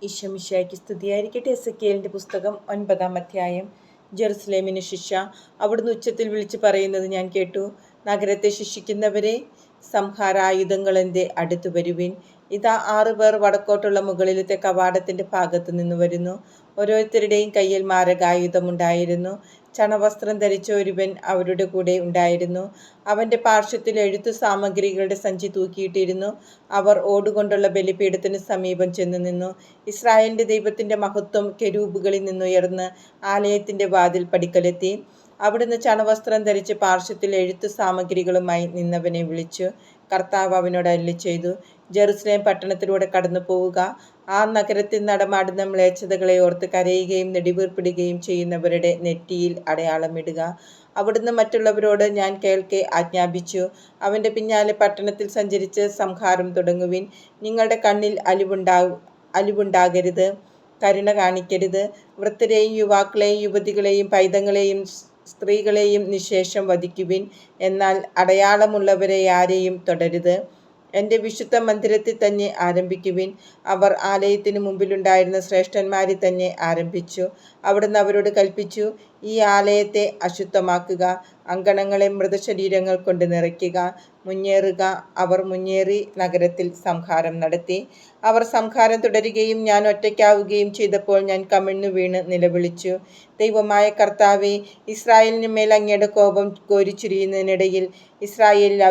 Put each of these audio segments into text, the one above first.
ഈശോമിശിഹായ്ക്ക് സ്തുതിയായിരിക്കട്ടെ. എസെക്കിയേലിന്റെ പുസ്തകം 9-ാം അധ്യായം. ജെറുസലേമിന് ശിക്ഷ. അവിടുന്ന് ഉച്ചത്തിൽ വിളിച്ചു പറയുന്നത് ഞാൻ കേട്ടു. നഗരത്തെ ശിക്ഷിക്കുന്നവരെ, സംഹാരായുധങ്ങളെന്റെ അടുത്തു വരുവിൻ. ഇതാ 6 പേർ വടക്കോട്ടുള്ള മുകളിലത്തെ കവാടത്തിന്റെ ഭാഗത്തു നിന്ന് വരുന്നു. ഓരോരുത്തരുടെയും കയ്യിൽ മാരകായുധമുണ്ടായിരുന്നു. ചണവസ്ത്രം ധരിച്ച ഒരുവൻ അവരുടെ കൂടെ ഉണ്ടായിരുന്നു. അവന്റെ പാർശ്വത്തിൽ എഴുത്തു സാമഗ്രികളുടെ സഞ്ചി തൂക്കിയിട്ടിരുന്നു. അവർ ഓടുകൊണ്ടുള്ള ബലിപീഠത്തിന് സമീപം ചെന്നു നിന്നു. ഇസ്രായേലിന്റെ ദൈവത്തിന്റെ മഹത്വം കെരൂബുകളിൽ നിന്നുയർന്ന് ആലയത്തിന്റെ വാതിൽ പടിക്കലെത്തി. അവിടുന്ന് ചണവസ്ത്രം ധരിച്ച് പാർശ്വത്തിൽ എഴുത്തു സാമഗ്രികളുമായി നിന്നവനെ വിളിച്ചു. കർത്താവ് അവനോട് അരുളിച്ചെയ്തു, ജെറുസലേം പട്ടണത്തിലൂടെ കടന്നു പോവുക. ആ നഗരത്തിൽ നടമാടുന്ന മ്ലേച്ഛതകളെ ഓർത്ത് കരയുകയും നെടുവീർപ്പിടുകയും ചെയ്യുന്നവരുടെ നെറ്റിയിൽ അടയാളമിടുക. അവിടുന്ന് മറ്റുള്ളവരോട് ഞാൻ കേൾക്കെ ആജ്ഞാപിച്ചു. അവന്റെ പിന്നാലെ പട്ടണത്തിൽ സഞ്ചരിച്ച് സംഹാരം തുടങ്ങുവിൻ. നിങ്ങളുടെ കണ്ണിൽ അലിവുണ്ടാകരുത്, കരുണ കാണിക്കരുത്. വൃദ്ധരെയും യുവാക്കളെയും യുവതികളെയും പൈതങ്ങളെയും സ്ത്രീകളെയും നിശേഷം വധിക്കുവിൻ. എന്നാൽ അടയാളമുള്ളവരെയാരെയും തൊടരുത്. എൻ്റെ വിശുദ്ധ മന്ദിരത്തിൽ തന്നെ ആരംഭിക്കുവിൻ. അവർ ആലയത്തിന് മുമ്പിലുണ്ടായിരുന്ന ശ്രേഷ്ഠന്മാരിൽ തന്നെ ആരംഭിച്ചു. അവിടുന്ന് അവരോട് കൽപ്പിച്ചു, ഈ ആലയത്തെ അശുദ്ധമാക്കുക, അങ്കണങ്ങളെ മൃതശരീരങ്ങൾ കൊണ്ട് നിറയ്ക്കുക. മുന്നേറുക. അവർ മുന്നേറി നഗരത്തിൽ സംഹാരം നടത്തി. അവർ സംഹാരം തുടരുകയും ഞാൻ ഒറ്റയ്ക്കാവുകയും ചെയ്തപ്പോൾ ഞാൻ കമിഴ്ന്നു വീണ് നിലവിളിച്ചു, ദൈവമായ കർത്താവേ, ഇസ്രായേലിന് മേൽ അങ്ങയുടെ കോപം കോരിച്ചൊരിയുന്നതിനിടയിൽ ഇസ്രായേലിൽ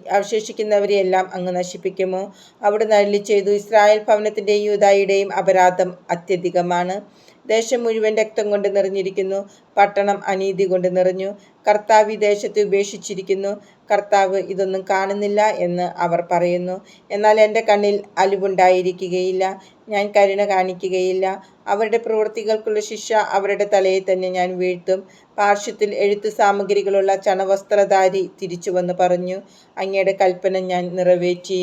അവശേഷിക്കുന്നവരെയെല്ലാം അങ്ങ് നശിപ്പിക്കുമോ? അവിടുന്ന് അരുളിച്ചെയ്തു, ഇസ്രായേൽ ഭവനത്തിന്റെയും യൂദായുടെയും അപരാധം അത്യധികമാണ്. ദേശം മുഴുവൻ രക്തം കൊണ്ട് നിറഞ്ഞിരിക്കുന്നു. പട്ടണം അനീതി കൊണ്ട് നിറഞ്ഞു. കർത്താവ് ഈ ദേശത്തെ ഉപേക്ഷിച്ചിരിക്കുന്നു. കർത്താവ് ഇതൊന്നും കാണുന്നില്ല എന്ന് അവർ പറയുന്നു. എന്നാൽ എൻ്റെ കണ്ണിൽ അലിവുണ്ടായിരിക്കുകയില്ല, ഞാൻ കരുണ കാണിക്കുകയില്ല. അവരുടെ പ്രവൃത്തികൾക്കുള്ള ശിക്ഷ അവരുടെ തലയിൽ തന്നെ ഞാൻ വീഴ്ത്തും. പാർശ്വത്തിൽ എഴുത്തു സാമഗ്രികളുള്ള ചണവസ്ത്രധാരി തിരിച്ചു വന്ന് പറഞ്ഞു, അങ്ങയുടെ കൽപ്പന ഞാൻ നിറവേറ്റി.